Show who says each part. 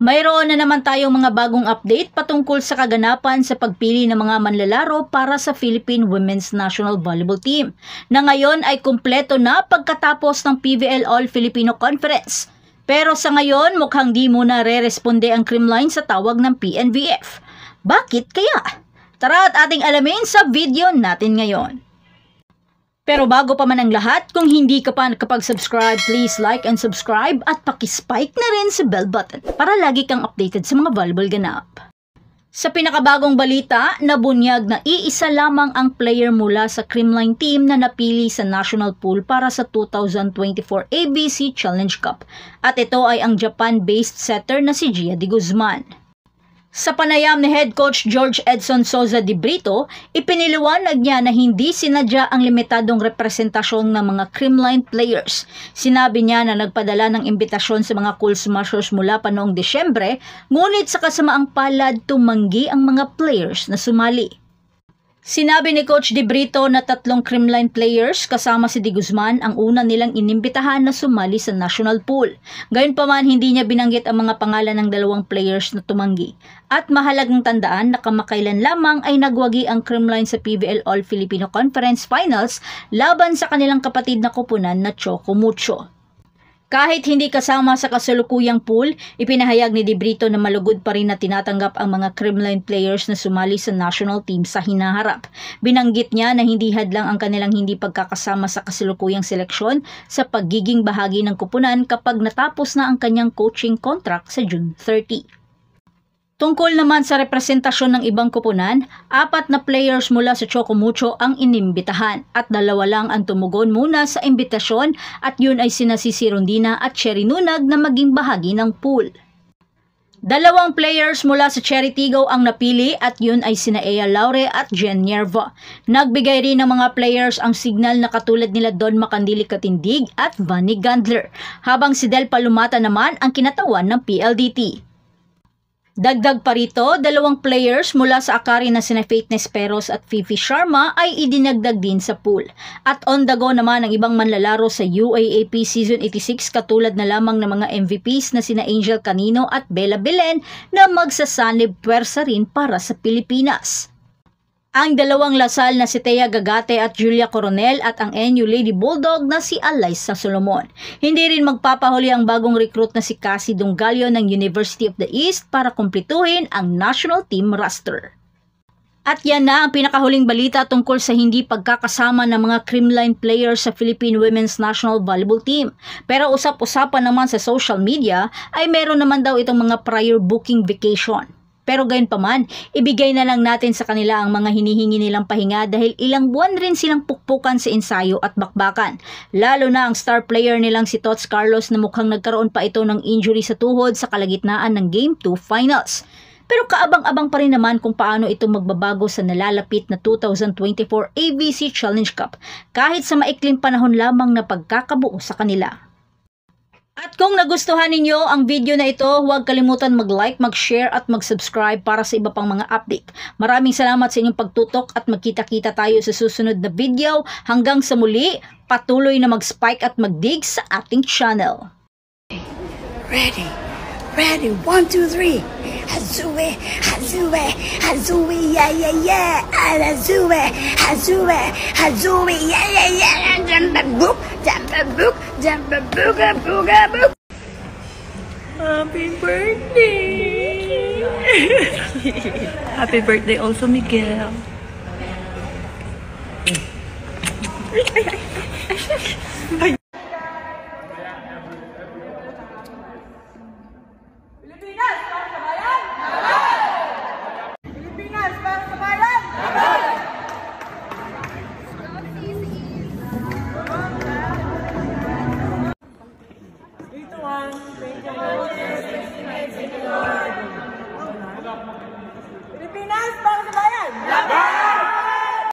Speaker 1: Mayroon na naman tayong mga bagong update patungkol sa kaganapan sa pagpili ng mga manlalaro para sa Philippine Women's National Volleyball Team na ngayon ay kumpleto na pagkatapos ng PVL All-Filipino Conference. Pero sa ngayon mukhang di muna re-responde ang Creamline sa tawag ng PNVF. Bakit kaya? Tara at ating alamin sa video natin ngayon. Pero bago pa man ang lahat, kung hindi ka pa nakapag-subscribe, please like and subscribe at pakispike na rin sa bell button para lagi kang updated sa mga volleyball ganap. Sa pinakabagong balita, nabunyag na iisa lamang ang player mula sa Creamline team na napili sa national pool para sa 2024 ABC Challenge Cup. At ito ay ang Japan-based setter na si Gia de Guzman. Sa panayam ni Head Coach George Edson Soza de Brito, ipiniliwanag niya na hindi sinadya ang limitadong representasyon ng mga Creamline players. Sinabi niya na nagpadala ng imbitasyon sa mga Cool Smashers mula pa noong Desyembre, ngunit sa kasamaang palad tumanggi ang mga players na sumali. Sinabi ni Coach de Brito na 3 Creamline players kasama si de Guzman ang una nilang inimbitahan na sumali sa national pool. Gayunpaman hindi niya binanggit ang mga pangalan ng 2 players na tumanggi. At mahalagang tandaan na kamakailan lamang ay nagwagi ang Creamline sa PVL All-Filipino Conference Finals laban sa kanilang kapatid na koponan na Choco Mucho. Kahit hindi kasama sa kasalukuyang pool, ipinahayag ni de Brito na malugod pa rin na tinatanggap ang mga Creamline players na sumali sa national team sa hinaharap. Binanggit niya na hindi hadlang ang kanilang hindi pagkakasama sa kasalukuyang seleksyon sa pagiging bahagi ng koponan kapag natapos na ang kanyang coaching contract sa June 30. Tungkol naman sa representasyon ng ibang koponan, 4 na players mula sa Choco Mucho ang inimbitahan at 2 lang ang tumugon muna sa imbitasyon at yun ay sina Sisi Rondina at Cherry Nunag na maging bahagi ng pool. 2 players mula sa Cherry Tigaw ang napili at yun ay sina Ea Laure at Jen Nerva. Nagbigay rin ng mga players ang signal na katulad nila Don Macandili Katindig at Vanny Gandler, habang si Del Palumata naman ang kinatawan ng PLDT. Dagdag pa rito, 2 players mula sa Akari na sina Faitness Peros at Fifi Sharma ay idinagdag din sa pool. At on the go naman ang ibang manlalaro sa UAAP Season 86 katulad na lamang ng mga MVPs na sina Angel Canino at Bella Belen na magsasanib puwersa rin para sa Pilipinas. Ang 2 Lasal na si Thea Gagate at Julia Coronel at ang NU Lady Bulldog na si Alaysa Solomon. Hindi rin magpapahuli ang bagong recruit na si Cassie Dongalio ng University of the East para kumpletuhin ang national team roster. At yan na ang pinakahuling balita tungkol sa hindi pagkakasama ng mga Creamline players sa Philippine Women's National Volleyball Team. Pero usap-usapan naman sa social media ay meron naman daw itong mga prior booking vacation. Pero gayon pa man, ibigay na lang natin sa kanila ang mga hinihingi nilang pahinga dahil ilang buwan rin silang pukpukan sa ensayo at bakbakan. Lalo na ang star player nilang si Tots Carlos na mukhang nagkaroon pa ito ng injury sa tuhod sa kalagitnaan ng Game 2 Finals. Pero kaabang-abang pa rin naman kung paano ito magbabago sa nalalapit na 2024 ABC Challenge Cup kahit sa maikling panahon lamang na pagkakabuo sa kanila. At kung nagustuhan ninyo ang video na ito, huwag kalimutan mag-like, mag-share at mag-subscribe para sa iba pang mga update. Maraming salamat sa inyong pagtutok at magkita-kita tayo sa susunod na video. Hanggang sa muli, patuloy na mag-spike at mag-dig sa ating channel.
Speaker 2: Ready, 1, 2, 3. Hazue, hazue, hazue, yeah, yeah, yeah. Hazue, hazue, hazue, yeah, yeah, yeah. Jump book, jump booga, booga, book. Happy birthday! Happy birthday also, Miguel.